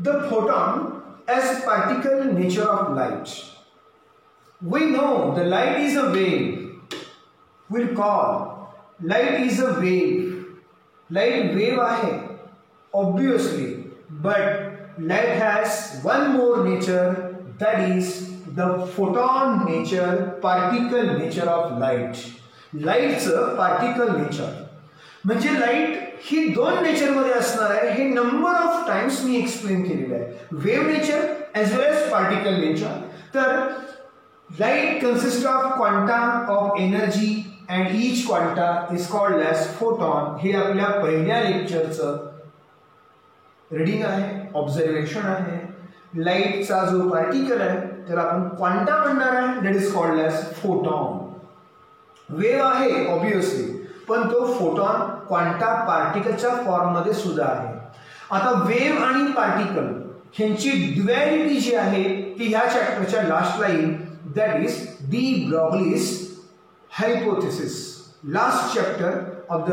the photon as particle nature of light. We know the light is a wave. We'll call light is a wave. Light wave आहे obviously, but light has one more nature, that is the photon nature, particle nature of light. लाईटचं particle nature म्हणजे light ही दोन nature मध्ये असणार आहे. हे number of times me explain केलेलं आहे. वेव्ह नेचर एज वेल एज पार्टिकल नेचर. तर light consist of quanta of energy and each quanta is called as photon. हे आपल्या पहिल्या लेक्चरचं रीडिंग आहे, ऑब्झर्वेशन आहे. लाईटचा जो पार्टिकल आहे त्याला आपण क्वांटा म्हणणार आहे, that is called as photon. Wave आहे ऑब्वियसली, पण तो फोटॉन क्वांटा पार्टिकलच्या फॉर्म मध्ये सुद्धा आहे. आता वेव्ह आणि पार्टिकल ह्यांची ड्युअलिटी जी आहे ती ह्या चॅप्टरच्या लास्टला येईल, that is de Broglie's hypothesis. Last chapter of the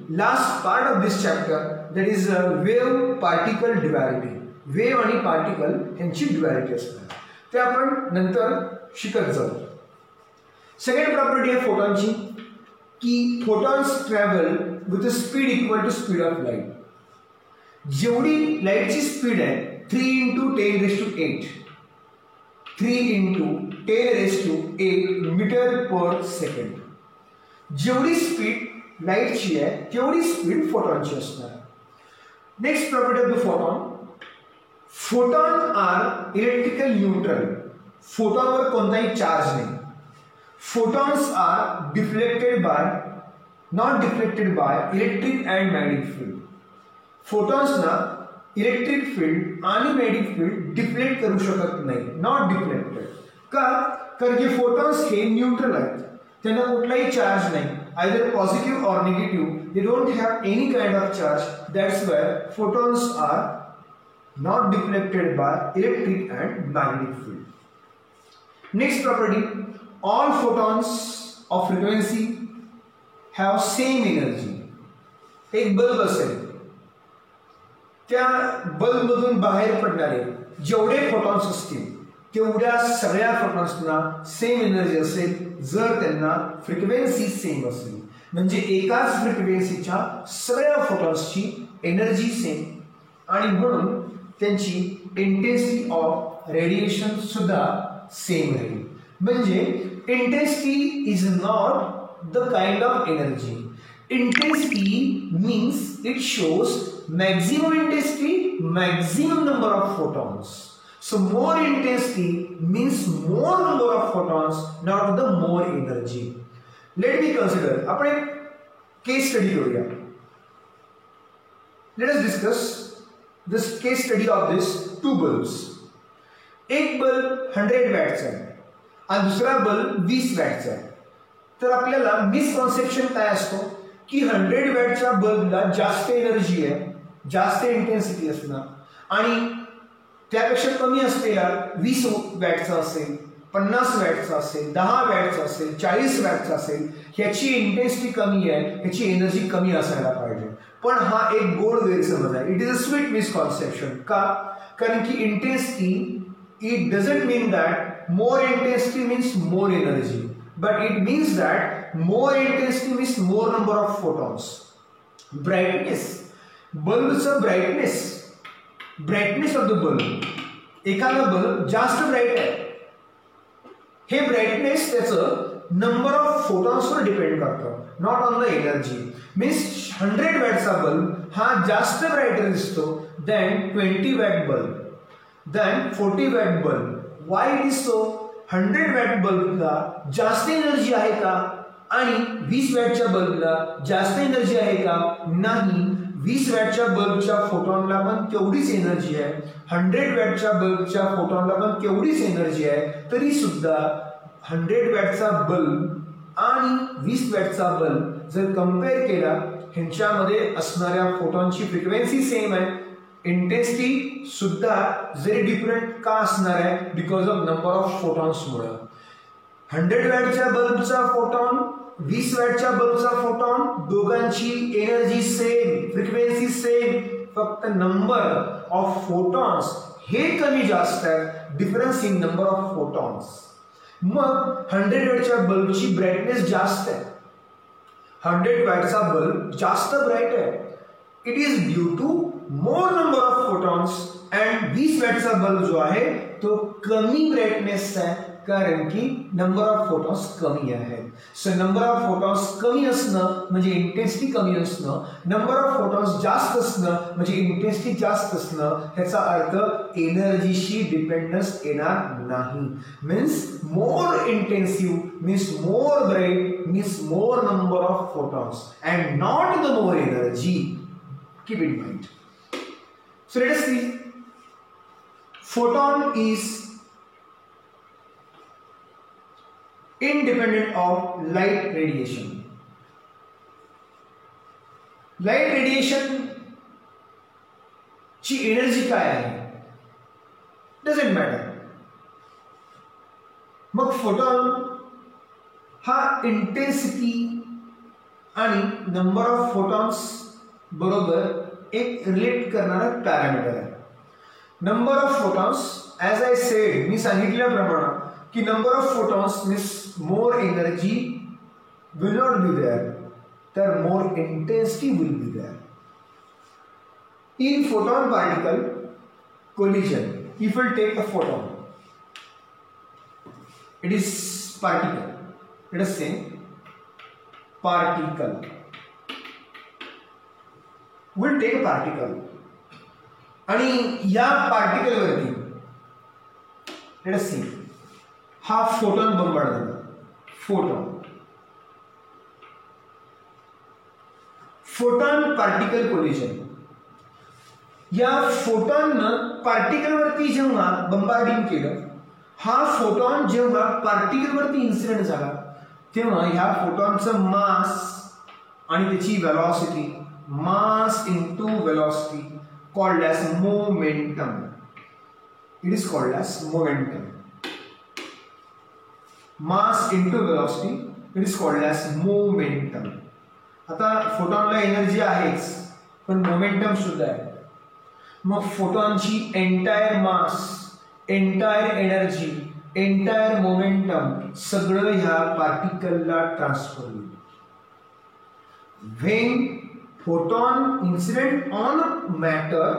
last part of this chapter, that is wave particle duality. Wave आणि पार्टिकल यांची ड्युअलिटी असणार, ते आपण नंतर शिकत जाऊ. सेकंड प्रॉपर्टी आहे फोटॉनची की photons travel with a speed equal to speed of light. जेवढी लाईटची स्पीड आहे 3 × 10⁸, 3 × 10⁸ मीटर पर सेकंड. जेवढी स्पीड लाईटची आहे तेवढी स्पीड फोटॉनची असणार. Next property of the photon, photon are electrical neutral. फोटॉनवर कोणताही चार्ज नाही. Photons are deflected by, not deflected by electric and magnetic field. फोटॉन्सना इलेक्ट्रिक फील्ड आणि मॅग्नेटिक फील्ड डिफ्लेक्ट करू शकत नाही, नॉट डिफ्लेक्टेड. का? कारण की फोटॉन्स हे न्यूट्रल आहेत, त्यांना कुठलाही चार्ज नाही, either positive or negative. They don't have any kind of charge. That's why photons are not deflected by electric and magnetic field. Next property, all photons of frequency have same energy. एक bulb असेल, त्या bulb मधून बाहेर पडणारे जेवढे photons असतील तेवढ्या सगळ्या फोटॉन्सना सेम एनर्जी असेल जर त्यांना फ्रिक्वेन्सी सेम असेल. म्हणजे एकाच फ्रिक्वेन्सीच्या सगळ्या फोटॉन्सची एनर्जी सेम आणि म्हणून त्यांची इंटेन्सिटी ऑफ रेडिएशन सुद्धा सेम राहील. म्हणजे intensity is not the kind of energy. Intensity means it shows maximum intensity, maximum number of photons. So more intensity means more number of photons, not the more energy. Let me consider, आपण एक केस study करूया. Late us discuss this case study of this two bulbs. एक bulb 100 वॅटचा आहे आणि दुसरा bulb 20 वॅटचा आहे. तर आपल्याला मिसकॉन्सेप्शन काय असतो की 100 वॅटच्या बल्बला जास्त एनर्जी आहे, जास्त इंटेन्सिटी असणार आणि त्यापेक्षा कमी असलेला 20 वॅटचा असेल, 50 वॅटचा असेल, 10 वॅटचा असेल, 40 वॅटचा असेल. ह्याची इंटेन्सिटी कमी आहे, ह्याची एनर्जी कमी असायला पाहिजे. पण हा एक गोड गैरसमज आहे. It is a sweet misconception. का? कारण की intensity it doesn't mean that more intensity means more energy, but it means that more intensity means more number of photons. Brightness, बल्बचं ब्राईटनेस ऑफ द बल्ब. एखादा bulb जास्त bright आहे, हे brightness त्याचं number of फोटॉन्सवर depend करतं, not on the energy. Means 100 वॅटचा bulb हा जास्त ब्राईटर दिसतो than 20 watt bulb, than 40 watt bulb. Why it is so? 100 watt बल्बला जास्त एनर्जी आहे का? आणि 20 वॅटच्या बल्बला जास्त एनर्जी आहे का? नाही. 20 वॅटच्या बल्बच्या फोटॉनला पण तेवढीच एनर्जी आहे, 100 वॅटच्या बल्बच्या फोटॉनला पण तेवढीच एनर्जी आहे. तरी सुद्धा 100 वॅटचा बल्ब आणि 20 वॅटचा बल्ब जर कम्पेअर केला, ह्यांच्यामध्ये असणाऱ्या फोटॉनची फ्रिक्वेन्सी सेम आहे, इंटेन्सिटी सुद्धा जरी डिफरंट का असणार आहे? बिकॉज ऑफ नंबर ऑफ फोटॉन्समुळे. 100 वॅटच्या बल्बचा फोटॉन, 20 वॅटच्या बल्बचा फोटॉन, दोघांची एनर्जी सेम, फ्रिक्वेन्सी सेम, फक्त नंबर ऑफ फोटॉन्स हे कमी जास्त आहे, difference in number of photons. मग 100 वॅटच्या बल्बची ब्राईटनेस जास्त आहे, 100 वॅटचा बल्ब जास्त ब्राईट आहे. It is due to more number of photons. And 20 वॅटचा बल्ब जो आहे तो कमी ब्राईटनेस आहे, कारण की नंबर ऑफ फोटॉन्स कमी आहेत. सो नंबर ऑफ फोटॉन्स कमी असणं म्हणजे इंटेन्सिटी कमी असणं, नंबर ऑफ फोटॉन्स जास्त असणं म्हणजे इंटेन्सिटी जास्त असणं. ह्याचा अर्थ एनर्जीशी डिपेंडन्स येणार नाही. Means more intensive means more bright means more number of photons and not the more energy. Keep in mind. So let us see. Photon is independent of light radiation. Light radiation ची energy काय आहे? Doesn't matter. मग photon हा intensity आणि number of photons बरोबर एक relate करणारा parameter आहे. Number of photons as I said, मी सांगितल्याप्रमाणे की number of photons means more energy will not be there, तर more intensity will be there. In photon particle collision, if you take a photon, it is particle, let us say particle, we'll take a particle आणि या particle वरती late us see हा photon बंबार्ड झाला. Photon particle collision. या फोटॉननं particle वरती जेव्हा bombarding केलं, हा फोटॉन जेव्हा पार्टिकल वरती इन्सिडेंट झाला तेव्हा ह्या फोटॉनचं मास आणि त्याची velocity, mass into velocity, called as momentum. It is called as momentum. Mass into velocity, it is called as momentum. आता फोटॉनला एनर्जी आहेच पण मोमेंटम सुद्धा आहे. मग फोटॉनची entire mass, entire energy, entire momentum सगळं ह्या पार्टिकलला ट्रान्सफर होईल. When photon incident on matter,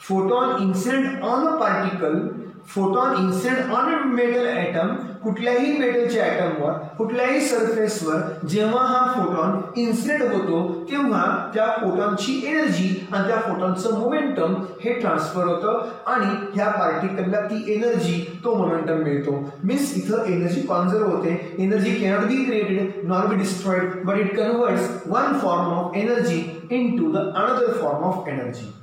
photon incident on a particle, photon incident on a metal atom, कुठल्याही मेटलच्या ॲटमवर, कुठल्याही सरफेसवर जेव्हा हा फोटॉन इन्सिडेंट होतो तेव्हा त्या फोटॉनची एनर्जी आणि त्या फोटॉनचं मोमेंटम हे ट्रान्सफर होतं आणि ह्या पार्टिकलला ती एनर्जी, तो मोमेंटम मिळतो. मीन्स इथं एनर्जी कॉन्झर्व होते. Energy cannot be created not be destroyed, but it converts one form of energy into the another form of energy.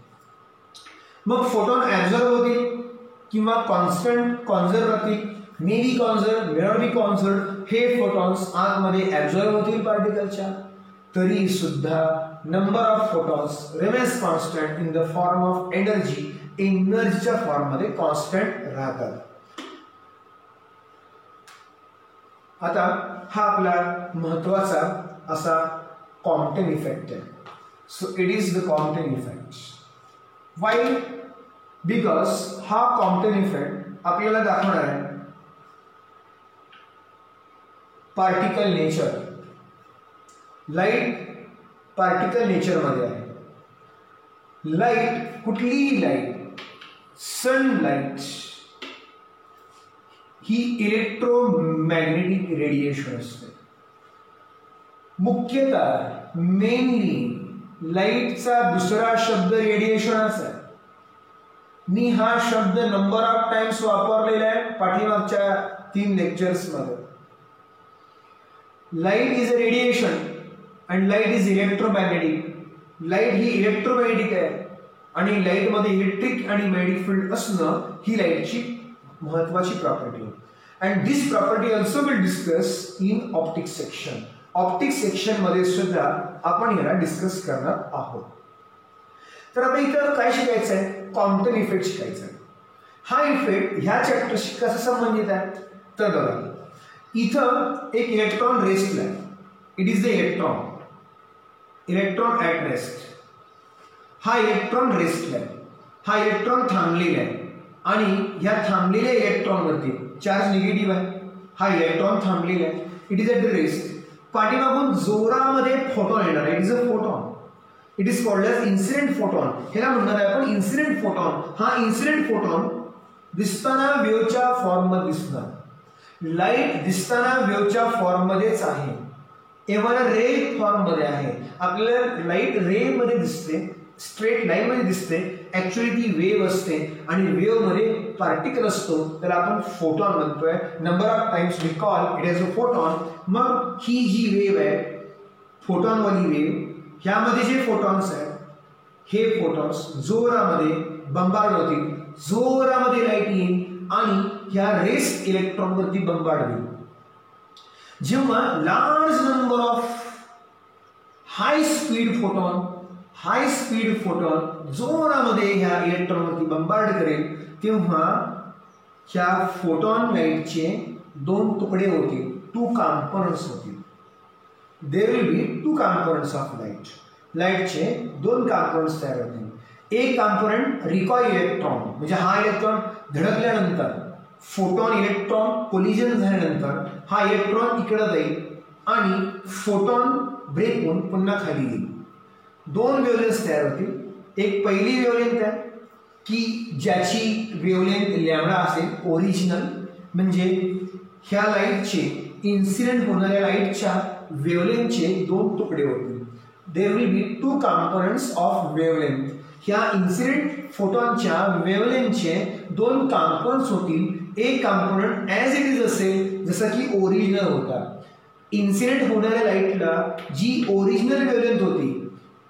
मग फोटॉन ऍब्झॉर्ब होतील किंवा कॉन्स्टंट कॉन्झर्व राहतील, may be conserve, may not be conserve. हे photons आतमध्ये absorb होतील पार्टिकलच्या, तरी सुद्धा number of photons remains constant in the form of energy, एनर्जीच्या फॉर्म मध्ये कॉन्स्टंट राहतात. आता हा आपला महत्वाचा असा कॉम्प्टन इफेक्ट आहे. So it is the Compton effect. Y? Because हा कॉम्प्टन इफेक्ट आपल्याला दाखवणार आहे particle nature. Light particle nature मध्ये आहे. लाईट, कुठलीही लाईट, सनलाईट ही इलेक्ट्रोमॅग्नेटिक रेडिएशन असते. मुख्यतः मेनली लाईटचा दुसरा शब्द रेडिएशनच आहे. मी हा शब्द नंबर ऑफ टाइम्स वापरलेला आहे पाठीमागच्या 3 लेक्चर्स मध्ये. Light is a radiation and light is electromagnetic. Light he electromagnetic आहे आणि लाईट मध्ये इलेक्ट्रिक आणि मॅग्नेटिक फील्ड असणं ही लाईटची महत्वाची property. And this property also will discuss in optic section. Optic section मध्ये सुद्धा आपण याला डिस्कस करणार आहोत. तर आता इथं काय शिकायचं आहे? कॉम्प्टन इफेक्ट शिकायचा आहे. हा इफेक्ट ह्या चॅप्टरशी कसा संबंधित आहे? तर बघा, इथं एक इलेक्ट्रॉन रेस्ट आहे. It is the electron at rest. हा इलेक्ट्रॉन रेस्टला आहे, हा इलेक्ट्रॉन थांबलेला आहे आणि ह्या थांबलेल्या इलेक्ट्रॉनवरती चार्ज निगेटिव्ह आहे, हा इलेक्ट्रॉन थांबलेला आहे, it is at the rest. पाठीमागून जोरामध्ये फोटॉन येणार आहे, it is a photon, it is called as incident photon. ह्याला म्हणणार आहे आपण इन्सिडेंट फोटॉन. हा इन्सिडेंट फोटॉन दिसताना वेव्हच्या फॉर्ममध्ये दिसणार, लाईट दिसताना वेव्हच्या फॉर्ममध्येच आहे, एव्हन रे फॉर्ममध्ये आहे. आपल्याला लाईट रे मध्ये दिसते, स्ट्रेट लाईन मध्ये दिसते, ऍक्च्युअली ती वेव्ह असते आणि वेव्ह मध्ये पार्टिकल असतो, त्याला आपण फोटॉन म्हणतोय. Number of times we call it as a photon. मग ही जी वेव्ह आहे फोटॉनवाली वेव्ह, ह्यामध्ये जे फोटॉन्स आहेत हे फोटॉन्स जोरामध्ये बंबार्ड होतील, जोरामध्ये लाईट येईल आणि ह्या रेस्ट इलेक्ट्रॉनवरती बंबार्ड होईल. जेव्हा large number of high speed photon जोरामध्ये ह्या इलेक्ट्रॉनवरती बंबार्ड करेल, तेव्हा ह्या फोटॉन लाईटचे दोन तुकडे होतील, टू कॉम्पोनंट्स होतील. There will be two components of light. लाईटचे दोन कॉम्पोनंट्स तयार होतील. एक कॉम्पोनंट रिकॉइल इलेक्ट्रॉन, म्हणजे हा इलेक्ट्रॉन धडकल्यानंतर फोटॉन इलेक्ट्रॉन कोलिजन झाल्यानंतर हा इलेक्ट्रॉन इकडे जाईल आणि फोटॉन ब्रेक होऊन पुन्हा खाली येईल. दोन वेवलेंथ तयार होतील. एक पहिली वेवलेंथ आहे की ज्याची वेवलेंथ लॅम्बडा असेल, ओरिजिनल, म्हणजे ह्या लाईटचे इन्सिडेंट होणाऱ्या लाईटच्या वेवलेंथचे दोन तुकडे होतील. There will be two components of wavelength. ह्या इन्सिडेंट फोटॉनच्या वेवलेंथचे दोन कॉम्पोनंट्स होतील. एक कॉम्पोनंट ॲज इट इज असेल जसं की ओरिजिनल होता. इन्सिडेंट होणाऱ्या लाईटला जी ओरिजिनल वेवलेंथ होती,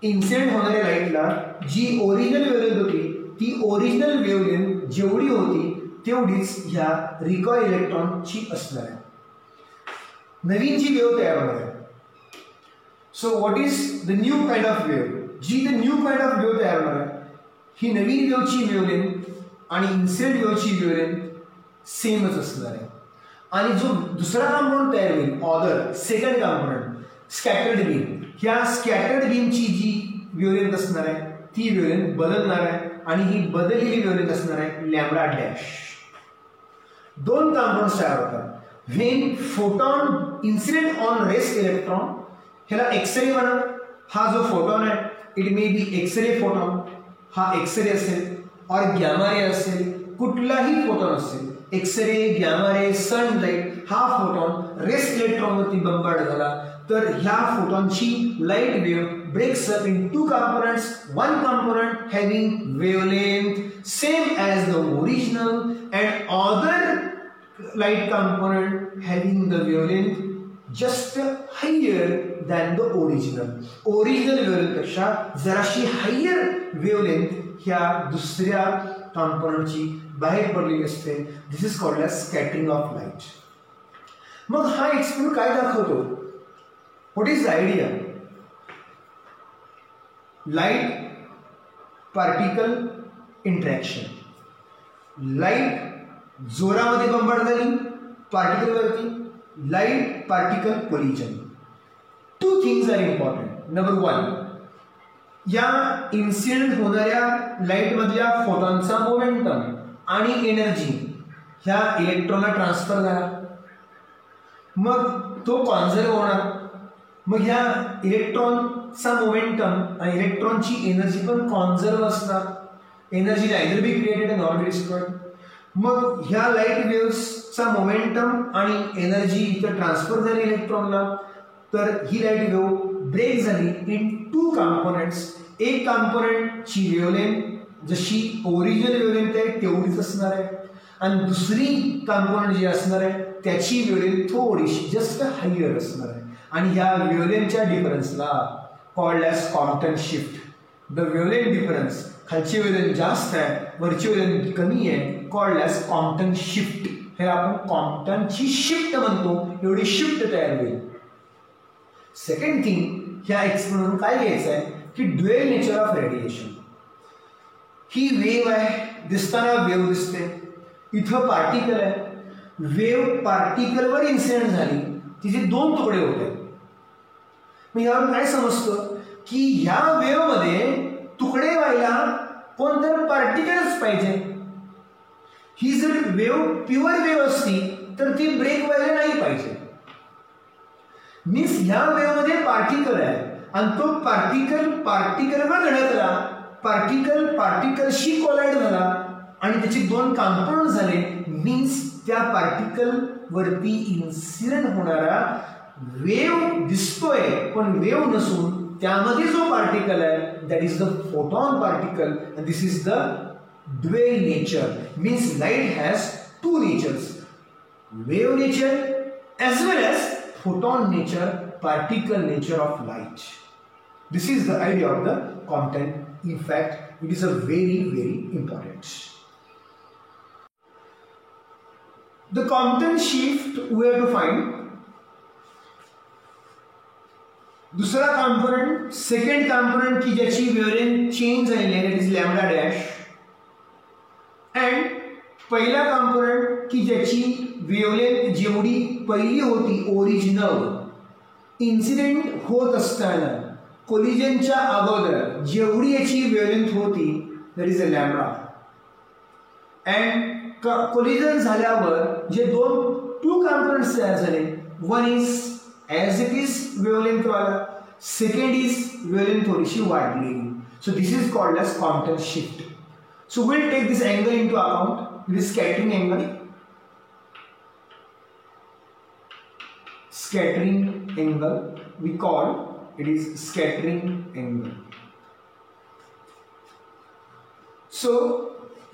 इन्सिडेंट होणाऱ्या लाईटला जी ओरिजिनल वेवलेंथ होती, ती ओरिजिनल वेवलेंथ जेवढी होती तेवढीच ह्या रिकॉइल इलेक्ट्रॉनची असणार आहे. नवीन जी वेव्ह तयार होणार आहे. So what is the new kind of wave? जी the new kind of wave तयार होणार आहे, ही नवीन वेव्हची वेवलेंथ आणि इन्सिडेंट वेव्हची वेवलेंथ सेमच असणार आहे. आणि जो दुसरा कॉम्पोनंट तयार होईल, other second component, scattered beam, ह्या स्कॅटर्ड बीमची जी वेवलेंथ असणार आहे ती वेवलेंथ बदलणार आहे आणि ही बदललेली वेवलेंथ असणार आहे लॅम्बडा डॅश. दोन कॉम्पोनंट्स तयार होतात. When photon incident on rest electron, ह्याला एक्सरे म्हणा. हा जो फोटॉन आहे it may be X ray photon, हा एक्सरे असेल और गॅमा रे असेल, कुठलाही फोटॉन असेल, एक्सरे, गॅमा रे, सनलाइट, हा फोटॉन रेस्ट इलेक्ट्रॉनवरती बंबार्ड झाला तर ह्या फोटॉनची light wave breaks up in two components, one component having wavelength same as the original and other light component having the wavelength just higher than the original. Original wavelength पेक्षा जराशी higher wavelength ह्या दुसऱ्या componentची बाहेर पडलेली असते. This is called as scattering of light. मग हा experiment काय दाखवतो? What is the idea? Light particle interaction. Light जोरामध्ये बंबार्ड झाली पार्टिकलवरती, light particle collision. Two things are important. Number one, या इन्सिडेंट होणाऱ्या लाईट मधल्या फोटॉनचा मोमेंटम आणि एनर्जी ह्या इलेक्ट्रॉनला ट्रान्सफर झाला, मग तो कॉन्झर्व होणार. मग ह्या इलेक्ट्रॉनचा मोमेंटम आणि इलेक्ट्रॉनची एनर्जी पण कॉन्झर्व असणार. Energy neither be created and not be destroyed. मग ह्या लाईट वेव्हचा मोमेंटम आणि एनर्जी इथं ट्रान्सफर झाली इलेक्ट्रॉनला, तर ही लाईट वेव्ह ब्रेक झाली इन टू कॉम्पोनंट्स. एक कॉम्पोनंटची वेवलेंथ जशी ओरिजिनल वेवलेंथ आहे तेवढीच असणार आहे आणि दुसरी कॉम्पोनंट जी असणार आहे त्याची वेवलेंथ थोडीशी जस्ट हायर असणार आहे. आणि ह्या वेवलेंथच्या डिफरन्सला called as Compton shift. The wavelength difference, खालची वेवलेंथ जास्त आहे वरची वेवलेंथ कमी आहे, कॉल्ड ॲज कॉम्प्टन शिफ्ट. हे आपण कॉम्प्टनची शिफ्ट म्हणतो. एवढी शिफ्ट तयार होईल. सेकंड थिंग, ह्या एक्सपेरिमेंट काय घ्यायचं आहे की dual nature of radiation. He wave आहे, दिसताना वेव्ह दिसते, इथं पार्टिकल आहे, वेव्ह पार्टिकलवर इन्सिडेंट झाली, तिचे दोन तुकडे होते. मग यावरून काय समजतं की ह्या वेव्ह मध्ये तुकडे व्हायला कोणतं पार्टिकलच पाहिजे. ही जर वेव्ह प्युअर वेव्ह असती तर ती ब्रेक व्हायला नाही पाहिजे. मीन्स ह्या वेव्ह मध्ये पार्टिकल आहे आणि तो पार्टिकलवर धडकला, पार्टिकलशी कोलाइड झाला आणि त्याचे दोन कंपाऊंड झाले. मीन्स त्या पार्टिकल वरती इन्सिडेंट होणारा वेव्ह दिसतोय, पण वेव्ह नसून त्यामध्ये जो पार्टिकल आहे that is the photon particle. And this is the dual nature. Means light has two natures, wave nature as well as photon nature, particle nature of light. This is the idea of the Compton effect. It is a very important. The Compton shift we have to find. दूसरा component, second component की ज्याची wavelength change झालेली आहे, that is lambda dash. and पहिला component की ज्याची wavelength जेवढी पहिली होती ओरिजिनल, इन्सिडेंट होत असताना कोलिजनच्या अगोदर जेवढी याची वेवलेंथ होती that is a lambda. And collision झाल्यावर जे टू कंपोनेंट्स तयार झाले, one is as it is wavelength वाला, सेकंड इज वेवलेंथ थोडीशी वाढलेली. So this is called as Compton shift. So will take this angle into account. This scattering angle, we call it is scattering angle. So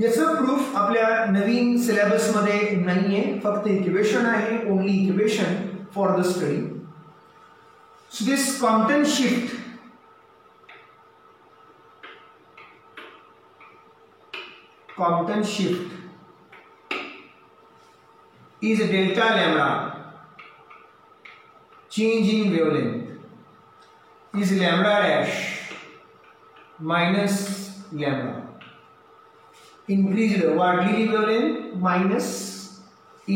याचं proof आपल्या नवीन syllabus मध्ये नाहीये, फक्त equation आहे, only equation for the study. So this Compton shift is a delta lambda change in wavelength is lambda dash minus lambda. Increased वाढलेली wavelength minus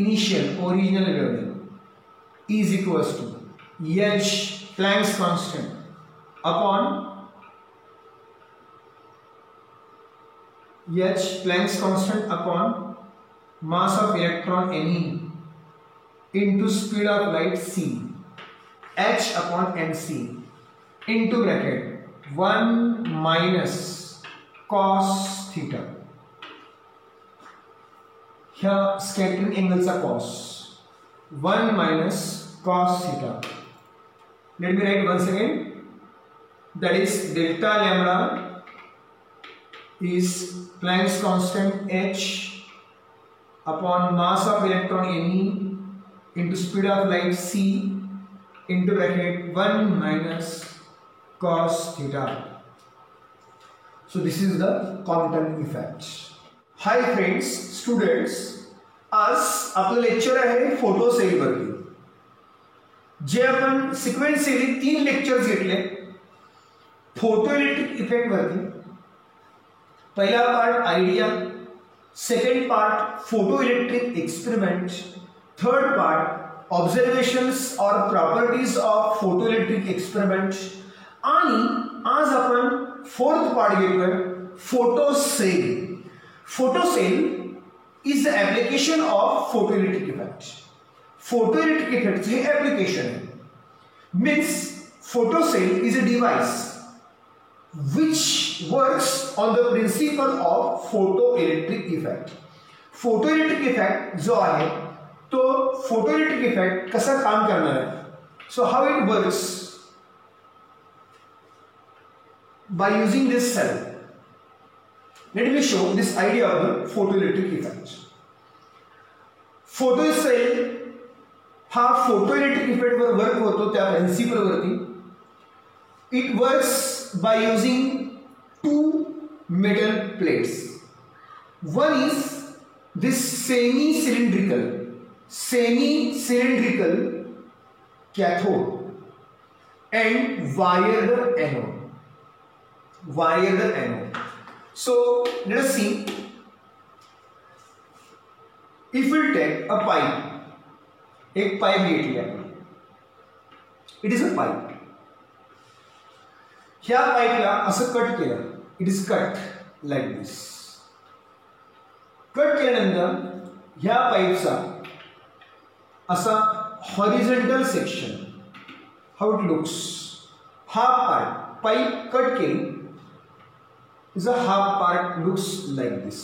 initial original wavelength is equals to h Planck's constant upon mass of electron Ne into speed of light c, h upon nc into bracket 1 minus cos theta. Here scattering angle चा cos 1 minus cos theta. Let me write once again. That is delta lambda is Planck's constant h upon mass of electron Ne into speed of light c into bracket 1 minus cos theta. So this is the Compton effect. Hi friends, students, आज आपलं lecture आहे photo sale वरती. जे आपण सिक्वेन्शियली 3 lectures घेतले photo electric effect वरती. पहिला part idea, second part photoelectric experiment, third part observations or properties of photoelectric experiment, आणि आज आपण फोर्थ पार्ट घेतोय photocell. Photocell is the application of photoelectric effect. Photoelectric effect चे application है. Means photocell is a device which works on the principle of photoelectric effect. Photoelectric effect जो आहे तो photoelectric effect कसा काम करणार आहे? So how it works? By using this cell. Let me show this idea of the photoelectric effect. Photocell हा photoelectric effect वर work होतो त्या प्रिन्सिपल वरती. It works by using two metal plates. One is this semi-cylindrical cathode and wired anode. So let us see. If we take a pipe, एक pipe घेतली आपण. It is a pipe. ह्या पाईपला असं cut केलं. It is cut like this. Cut केल्यानंतर ह्या पाईपचा असा horizontal section, how it looks, half pipe cut केली is a half part looks like this,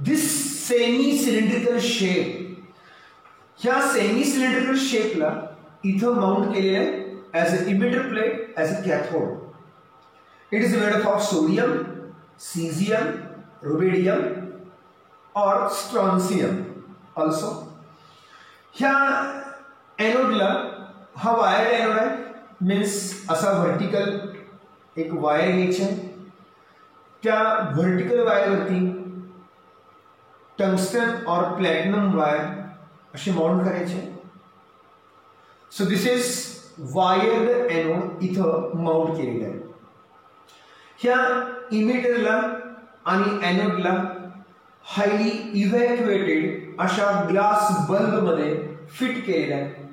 this semi cylindrical shape, ह्या semi cylindrical shape ला इथं माउंट केलेलं आहे as an emitter plate, as a cathode. It is made up of sodium, cesium, rubidium or strontium also. ह्या एनोडला हा wire anode आहे, means असा vertical एक वायर घ्यायची आहे. त्या व्हर्टिकल वायरवरती टंगस्टन और प्लॅटिनम वायर असे माउंट करायचे. So this is wired anode इथं माउंट केलेलं आहे. ह्या इमिटरला आणि एनोडला हायली इव्हॅक्युएटेड अशा ग्लास बल्ब मध्ये फिट केलेलं आहे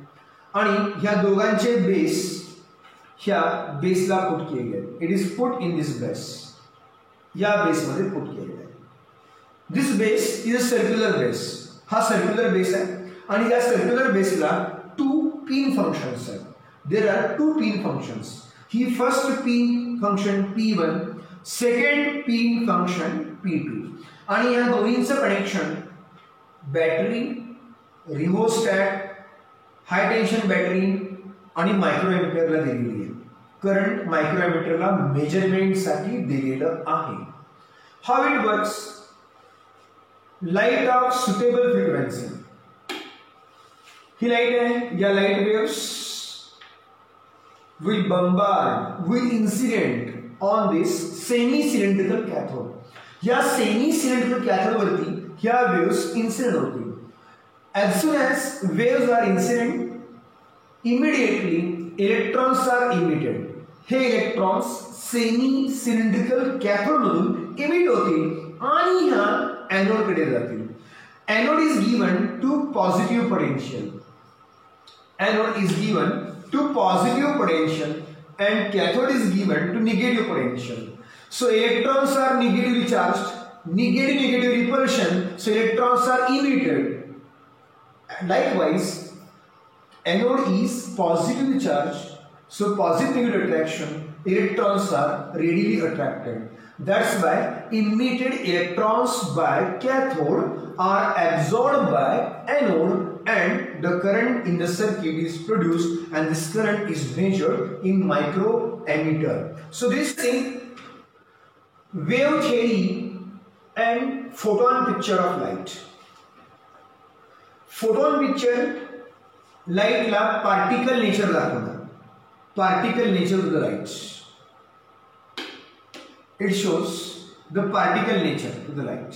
आणि ह्या दोघांचे बेस ह्या बेसला पुट केलेले आहे. It is put in this base, या बेसमध्ये पुट केलेलं आहे. This base is a circular base. हा सर्क्युलर बेस आहे आणि या सर्क्युलर बेसला 2 पिन फंक्शन्स आहेत. There are 2 pin functions. ही first pin function P1, second pin function P2 आणि या दोन्हींचं connection battery, rheostat, high tension battery आणि मायक्रोएम्पियरला दिलेली आहे. करंट मायक्रोएम्पियरला मेजरमेंटसाठी दिलेलं आहे. How it works, light of suitable frequency, he light आहे. या light waves will bombard, will incident on this semi-cylindrical cathode. या semi-cylindrical cathode वरती ह्या waves incident होतील. As soon as waves are incident, immediately electrons are emitted. हे electrons semi-cylindrical cathode मधून emit होतील आणि ह्या anode कडे जातील. Anode is given to positive potential. Anode is given to positive potential and cathode is given to negative potential. So electrons are negatively charged, negative repulsion, so electrons are emitted. Likewise, anode is positively charged, so positive negative attraction, electrons are readily attracted. That's why emitted electrons by cathode are absorbed by anode and the current in the circuit is produced and this current is measured in microammeter. So this thing, wave theory and photon picture of light. Photon picture light ला particle nature दाखवणार. Particle nature of the light. It shows the particle nature of the light.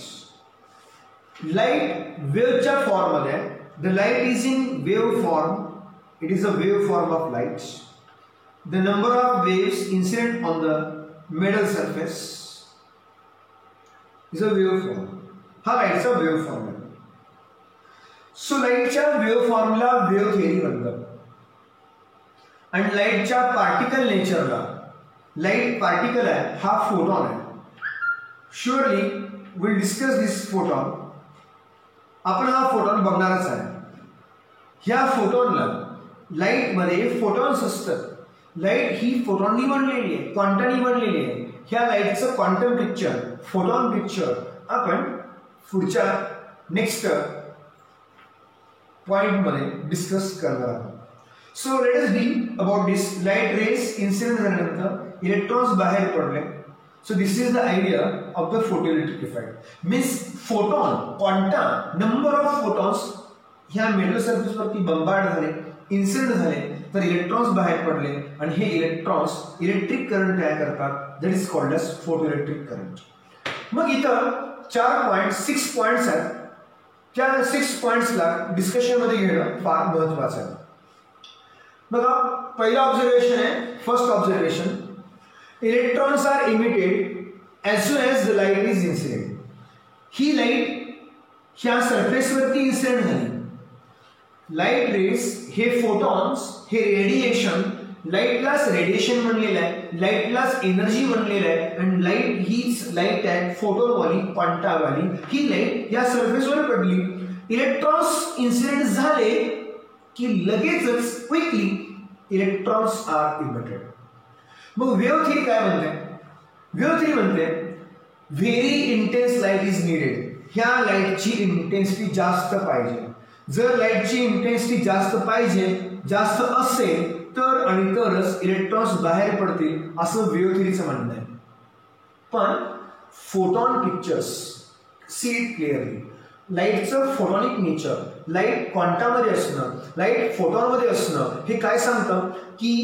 Light wave च्या form मध्ये, the light is in wave form. It is a wave form of light. The number of waves incident on the metal surface is a wave form. हा लाईटचा wave form आहे. So लाईटच्या wave form ला wave theory म्हणतात. आणि लाईटच्या particle nature ला, light particle आहे, हा फोटॉन आहे. Surely we'll discuss this photon. आपण हा फोटॉन बघणारच आहे. ह्या फोटॉनला लाईट मध्ये फोटॉन्स असतात. लाईट ही फोटॉननी बनलेली आहे, क्वांटमनी बनलेली आहे. ह्या लाईटचं क्वांटम पिक्चर, फोटॉन पिक्चर आपण पुढच्या नेक्स्ट पॉइंट मध्ये डिस्कस करणार आहोत. So let us deal about this. Light rays incident झाल्यानंतर इलेक्ट्रॉन्स बाहेर पडले. So this is the idea of the photoelectric effect. Means photon, quantum, number of photons ह्या metal surface वरती बंबार्ड झाले, इन्सिडेंट झाले, तर इलेक्ट्रॉन्स बाहेर पडले आणि हे इलेक्ट्रॉन्स इलेक्ट्रिक करंट तयार करतात. That is called as photoelectric current. मग इथं 6 पॉइंट्स आहेत. त्या 6 पॉइंट्सला डिस्कशन मध्ये घेणं फार महत्वाचं आहे. बघा, पहिला ऑब्झर्वेशन आहे, first observation, electrons are emitted as soon as the light is incident. He light ह्या सरफेस वरती इन्सिडेंट झाली. लाईट रेज हे फोटॉन्स हे रेडिएशन, लाईटलाच रेडिएशन म्हणलेलं आहे, लाईटलाच एनर्जी म्हणलेलं आहे आणि लाईट हीच लाईट आहे फोटोनवाली क्वांटावाली, ही लाईट या सरफेसवर पडली, इलेक्ट्रॉन्स इन्सिडेंट झाले की लगेचच क्विकली इलेक्ट्रॉन्स आर इमिटेड. मग वेव्ह थिअरी काय म्हणते? वेव्ह थिअरी म्हणते very intense light is needed. ह्या लाईटची इंटेन्सिटी जास्त पाहिजे. जर लाईटची इंटेन्सिटी जास्त पाहिजे, जास्त असेल तर आणि तरच इलेक्ट्रॉन्स बाहेर पडतील असं वेव्ह थिअरीचं म्हणणं आहे. पण photon pictures see it clearly. लाईटचं फोटॉनिक नेचर, लाईट क्वांटामध्ये असणं, लाईट फोटॉनमध्ये असणं हे काय सांगतं की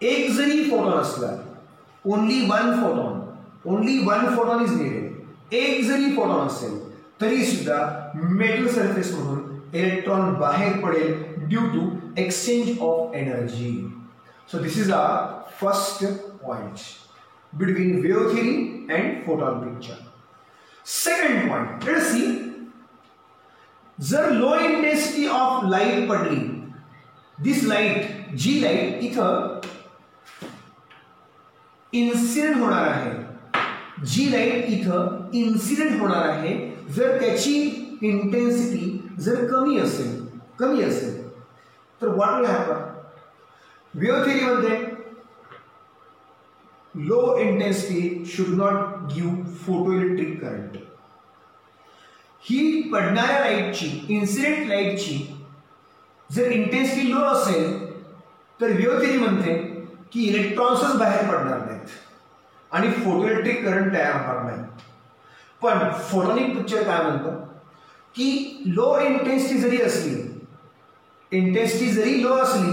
एक जरी फोटॉन असला, only one photon is needed, एक जरी फोटॉन असेल तरी सुद्धा मेटल सरफेस मधून इलेक्ट्रॉन बाहेर पडेल due to exchange of energy. So this is our first point between wave theory and photon picture. Second point, let us see. जर low intensity of light पडली, दिस लाईट, जी light इथं incident होणार आहे, जी light इथं incident होणार आहे, जर त्याची इंटेन्सिटी जर कमी असेल तर what will happen? Wave theory मध्ये low intensity should not give photo electric current. ही पडणाऱ्या लाईटची, इन्सिडेंट लाईटची जर इंटेन्सिटी लो असेल तर वेव्ह थिअरी म्हणते की इलेक्ट्रॉन्सच बाहेर पडणार नाहीत आणि फोटो इलेक्ट्रिक करंट तयार होणार नाही. पण फोटॉनिक पिक्चर काय म्हणतं की लो इंटेन्सिटी जरी असली, इंटेन्सिटी जरी लो असली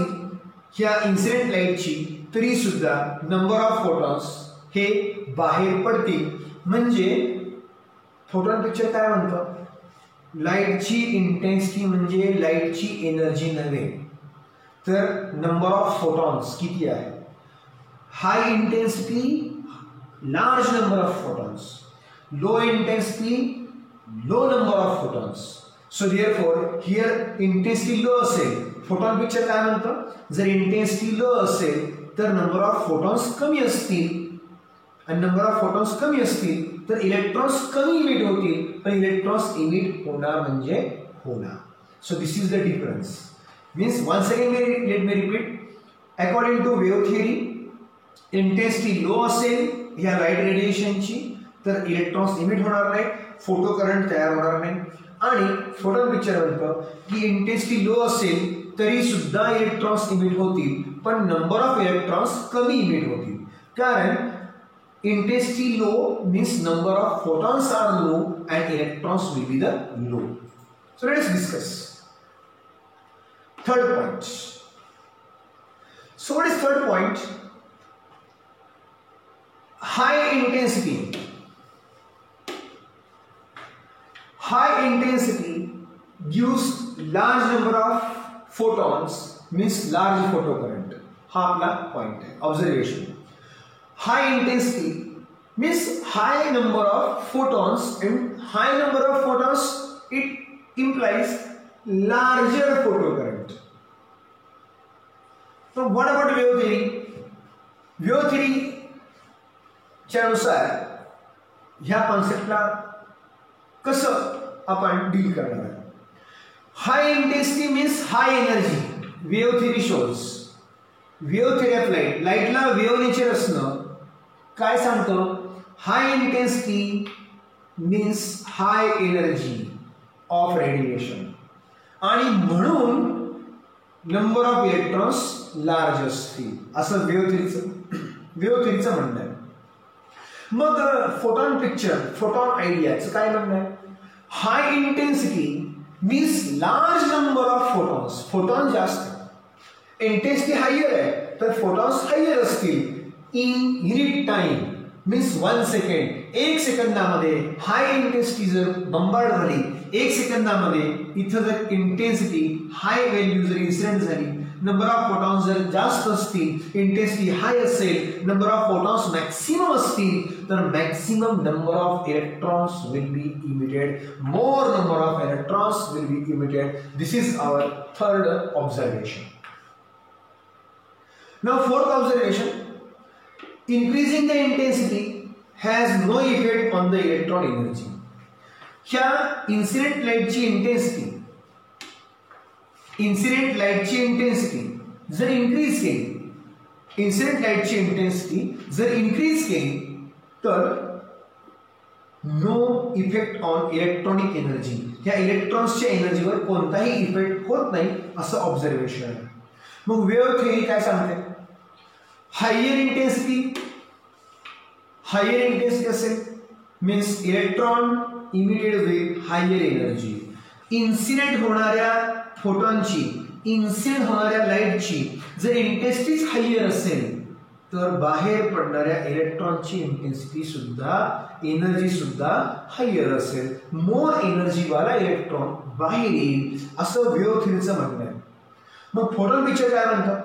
ह्या इन्सिडेंट लाईटची, तरी सुद्धा नंबर ऑफ फोटॉन्स हे बाहेर पडतील. म्हणजे फोटॉन पिक्चर काय म्हणतं? लाईटची इंटेन्सिटी म्हणजे लाईटची एनर्जी नव्हे, तर नंबर ऑफ फोटॉन्स किती आहे. High intensity large number of photons, low intensity low number of photons. So therefore here intensity low असेल, फोटॉन पिक्चर काय म्हणतं? जर इंटेन्सिटी लो असेल तर नंबर ऑफ फोटॉन्स कमी असतील आणि नंबर ऑफ फोटॉन्स कमी असतील तर इलेक्ट्रॉन्स कमी इमिट होतील, पण इलेक्ट्रॉन्स इमिट होणार म्हणजे होणार. So this is the difference. Means once again let me repeat. According to wave theory, intensity low असेल ह्या लाईट रेडिएशनची तर इलेक्ट्रॉन्स इमिट होणार नाही, फोटो करंट तयार होणार नाही. आणि फोटॉन पिक्चर म्हणतं की इंटेन्सिटी लो असेल तरी सुद्धा इलेक्ट्रॉन्स इमिट होतील, पण नंबर ऑफ इलेक्ट्रॉन्स कमी इमिट होतील. कारण intensity low means number of photons are low and electrons will be the low. So let us discuss third point. So what is third point? High intensity. High intensity gives large number of photons, means large photocurrent. हा आपला point आहे, observation. High intensity means high number of photons, and high number of photons it implies larger photocurrent. So what about wave theory? Wave theory च्या नुसार ह्या कॉन्सेप्टला कसं आपण deal करणार आहे? High intensity means high energy. Wave theory shows, wave theory of light, लाईटला wave nature असणं काय सांगतं? High intensity means high energy of radiation, आणि म्हणून नंबर ऑफ इलेक्ट्रॉन्स लार्ज असतील असं वेव्ह थिअरीचं म्हणणं आहे. मग फोटॉन पिक्चर, फोटॉन आयडियाचं काय म्हणणं आहे? High intensity means large number of photons, photon जास्त, इंटेन्सिटी हायर आहे तर फोटॉन्स हायर असतील. In unit time means 1 second, 1 सेकंदामध्ये हाय इंटेन्सिटी जर बंबार्ड झाली, 1 सेकंदामध्ये इथं जर इंटेन्सिटी हाय व्हॅल्यू जर इन्सिडेंट झाली नंबर ऑफ फोटॉन्स जर जास्त असतील, इंटेन्सिटी हाय असेल, नंबर ऑफ फोटॉन्स मॅक्सिमम असतील, तर maximum number of electrons will be emitted, more number of electrons will be emitted. This is our third observation. Now fourth observation, increasing the intensity has no effect on the electron energy. ह्या incident लाईटची intensity जर increase केली, incident लाईटची intensity जर increase केली तर no effect on electronic energy, ह्या इलेक्ट्रॉन्सच्या एनर्जीवर कोणताही इफेक्ट होत नाही असं ऑब्झर्वेशन आहे. मग वेव्ह थिअरी काय सांगते? हायर इंटेन्सिटी असेल means electron emitted with higher energy. Incident होणाऱ्या फोटॉनची, इन्सिडेंट होणाऱ्या लाईटची जर इंटेन्सिटी हायर असेल तर बाहेर पडणाऱ्या इलेक्ट्रॉनची इंटेन्सिटी सुद्धा, एनर्जी सुद्धा हायर असेल. मोर एनर्जी वाला इलेक्ट्रॉन बाहेर येईल असं वेव्ह थिअरीचं म्हणणं आहे. मग फोटॉन पिक्चर काय म्हणतात?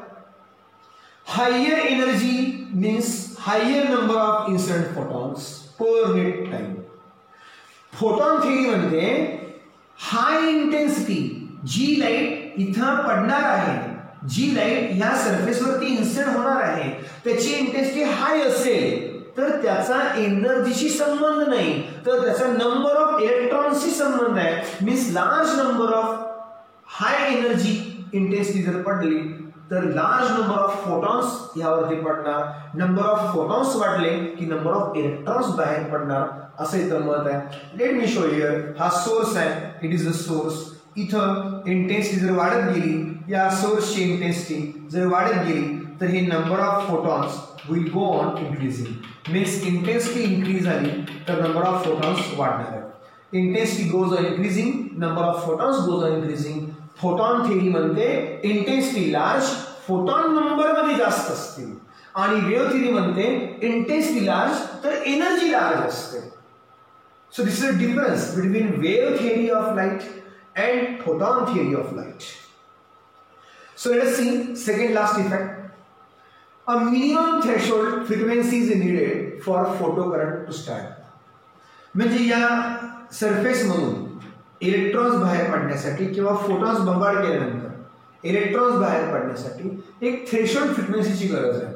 Higher energy means higher number of incident photons per net time. Photon theory म्हणते हाय इंटेन्सिटी जी लाईट इथं पडणार आहे, जी लाईट ह्या सरफेसवरती इन्सिडेंट होणार आहे, त्याची इंटेन्सिटी हाय असेल तर त्याचा एनर्जीशी संबंध नाही, तर त्याचा नंबर ऑफ इलेक्ट्रॉन्सशी संबंध आहे. Means large number of high energy intensity जर पडली तर लार्ज नंबर ऑफ फोटॉन्स यावरती पडणार. नंबर ऑफ फोटॉन्स वाढले की नंबर ऑफ इलेक्ट्रॉन्स बाहेर पडणार असं इथं मत आहे. Let me show here. हा सोर्स आहे, इट इज द सोर्स. इथं इंटेन्सिटी जर वाढत गेली, या सोर्सची इंटेन्सिटी जर वाढत गेली तर हे number of photons will go on increasing. Means intensity increase झाली तर नंबर ऑफ फोटॉन्स वाढणार आहे. Intensity goes on increasing, number of photons goes on increasing. Photon theory म्हणते इंटेन्सिटी लार्ज, फोटॉन नंबर मध्ये जास्त असतील, आणि वेव्ह थिअरी म्हणते इंटेन्सिटी लार्ज तर एनर्जी लार्ज असते. So this is a difference between wave theory of light and photon theory of light. So let us see second last effect. A minimum threshold frequency is needed for photocurrent to start. म्हणजे या surface मधून electrons बाहेर पडण्यासाठी किंवा photons बंबार्ड केल्यानंतर electrons बाहेर पडण्यासाठी एक थ्रेशोल्ड फ्रिक्वेन्सीची गरज आहे.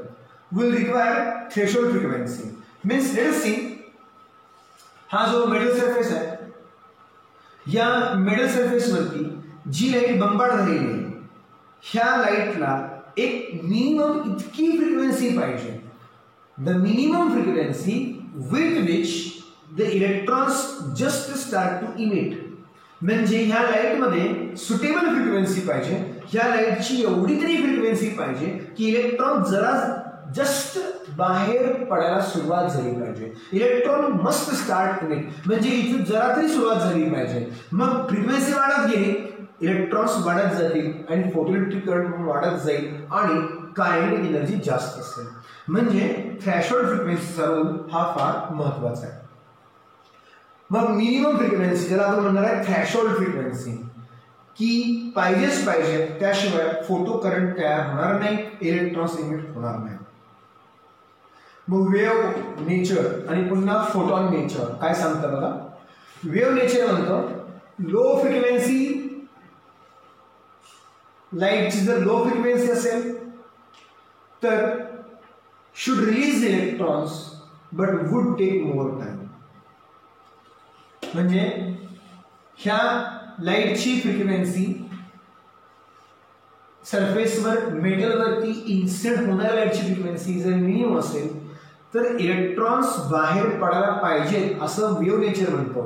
Will require threshold frequency. Means let us see, हा जो मिडल सरफेस आहे, या मिडल सरफेस वरती जी लाईट बंबार्ड झालेली आहे, ह्या लाईटला एक मिनिमम इतकी फ्रिक्वेन्सी पाहिजे, the minimum frequency with which the electrons just start to emit. म्हणजे ह्या लाईट मध्ये सुटेबल फ्रिक्वेन्सी पाहिजे, ह्या लाईटची एवढी तरी फ्रिक्वेन्सी पाहिजे की इलेक्ट्रॉन जरा जस्ट बाहेर पडायला सुरुवात झाली पाहिजे. इलेक्ट्रॉन मस्ट स्टार्ट इमिट, म्हणजे इथे जरा तरी सुरुवात झाली पाहिजे. मग फ्रिक्वेन्सी वाढत गेली, इलेक्ट्रॉन्स वाढत जातील आणि फोटोइलेक्ट्रिक करंट वाढत जाईल आणि कायनेटिक एनर्जी जास्त असेल. म्हणजे थ्रेशोल्ड फ्रिक्वेन्सीचा रोल हा फार महत्वाचा आहे. मग मिनिमम फ्रिक्वेन्सी ज्याला आपण म्हणणार आहे थ्रेशोल्ड फ्रिक्वेन्सी, की पाहिजेच पाहिजे, त्याशिवाय फोटो करंट तयार होणार नाही, इलेक्ट्रॉन्स इमिट होणार नाही. मग वेव्ह नेचर आणि पुन्हा फोटॉन नेचर काय सांगतं बघा. वेव्ह नेचर म्हणतो लो फ्रिक्वेन्सी लाईटची जर लो फ्रिक्वेन्सी असेल तर should release electrons but would take more time. म्हणजे ह्या लाईटची फ्रिक्वेन्सी सरफेसवर मेटलवरती इन्सिडेंट होणाऱ्या लाईटची फ्रिक्वेन्सी जर मिनिमम असेल तर इलेक्ट्रॉन्स बाहेर पडायला पाहिजेत असं वेव्ह नेचर म्हणतो,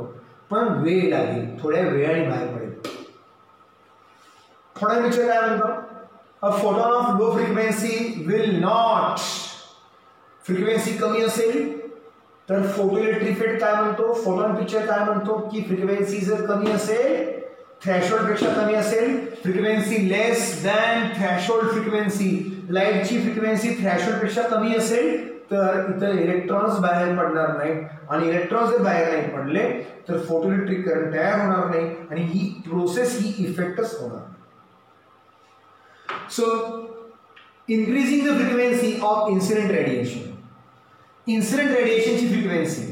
पण वेळ लागेल, थोड्या वेळाने बाहेर पडेल. फोटॉन नेचर काय म्हणतो? अ photon of low frequency will not, frequency कमी असेल तर फोटोइलेक्ट्रिक इफेक्ट काय म्हणतो, फोटॉन पिक्चर काय म्हणतो की फ्रिक्वेन्सी जर कमी असेल, थ्रेशोल्ड पेक्षा कमी असेल, फ्रिक्वेन्सी लेस दॅन थ्रेशोल्ड फ्रिक्वेन्सी, लाईटची फ्रिक्वेन्सी थ्रेशोल्ड पेक्षा कमी असेल तर इथं इलेक्ट्रॉन्स बाहेर पडणार नाहीत, आणि इलेक्ट्रॉन्स जर बाहेर नाही पडले तर फोटोइलेक्ट्रिक करंट तयार होणार नाही आणि ही प्रोसेस, ही इफेक्टच होणार. So increasing the frequency of incident radiation. Incident radiationची फ्रिक्वेन्सी,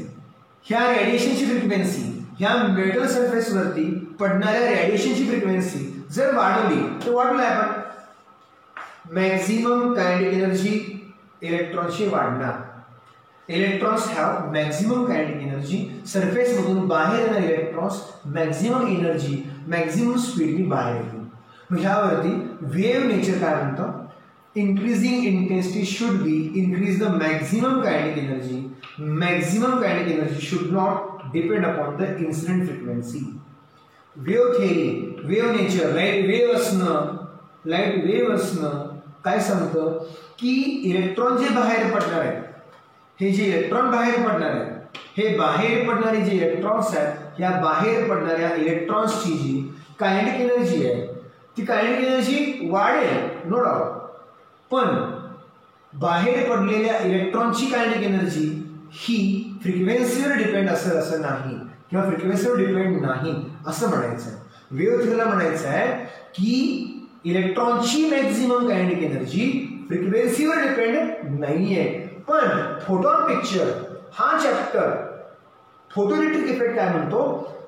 ह्या रेडिएशनची फ्रिक्वेन्सी, ह्या मेटल सरफेस वरती पडणाऱ्या रेडिएशनची फ्रिक्वेन्सी जर वाढवली तर वाढलं आपण मॅक्झिमम कायनेटिक एनर्जी इलेक्ट्रॉनची वाढणार. Electrons have maximum kinetic energy. Surface मधून बाहेर येणारे इलेक्ट्रॉन्स मॅक्झिमम एनर्जी मॅक्झिमम स्पीडनी बाहेर येतील. मग ह्यावरती वेव्ह नेचर काय म्हणतं, increasing intensity should be increase the maximum kinetic energy. Maximum kinetic energy should not depend upon the incident frequency. Wave theory, wave nature, light wave असणं काय सांगतं की इलेक्ट्रॉन जे बाहेर पडणार आहेत, हे जे इलेक्ट्रॉन बाहेर पडणार आहेत, हे बाहेर पडणारे जे इलेक्ट्रॉन्स आहेत, या बाहेर पडणाऱ्या इलेक्ट्रॉन्सची जी कायनेटिक एनर्जी आहे ती कायनेटिक एनर्जी वाढेल, नो डाऊट. पण बाहेर पडलेल्या इलेक्ट्रॉनची कायनेटिक एनर्जी ही फ्रिक्वेन्सीवर डिपेंड असेल असं नाही, किंवा फ्रिक्वेन्सीवर डिपेंड नाही असं म्हणायचं आहे. वेव्ह थिअरीला म्हणायचं आहे की इलेक्ट्रॉनची मॅक्झिमम कायनेटिक एनर्जी फ्रिक्वेन्सीवर डिपेंड नाहीये. पण फोटॉन पिक्चर हा चॅप्टर फोटोइलेक्ट्रिक इफेक्ट काय म्हणतो,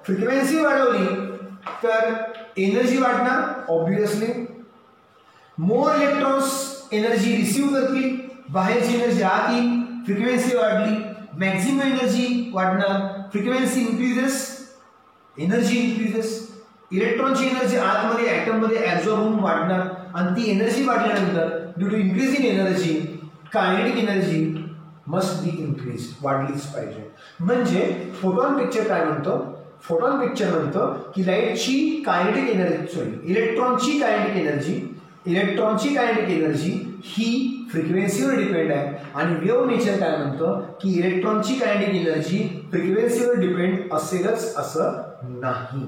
फ्रिक्वेन्सी वाढवली तर एनर्जी वाढणार, obviously more electrons energy receive करतील, बाहेरची एनर्जी आत येईल, फ्रिक्वेन्सी वाढली, मॅक्झिमम एनर्जी वाढणार, फ्रिक्वेन्सी इन्क्रीजेस, एनर्जी इन्क्रीजेस, इलेक्ट्रॉनची एनर्जी आतमध्ये ॲटममध्ये ॲब्झॉर्ब होऊन वाढणार, आणि ती एनर्जी वाढल्यानंतर due to increase in energy kinetic energy must be increase, वाढलीच पाहिजे. म्हणजे फोटॉन पिक्चर काय म्हणतो, फोटॉन पिक्चर म्हणतो की लाईटची कायनेटिक एनर्जी, सॉरी इलेक्ट्रॉनची कायनेटिक एनर्जी ही फ्रिक्वेन्सीवर डिपेंड आहे. आणि वेव्ह नेचर काय म्हणतं की इलेक्ट्रॉनची कायनेटिक एनर्जी फ्रिक्वेन्सीवर डिपेंड असेलच असं नाही.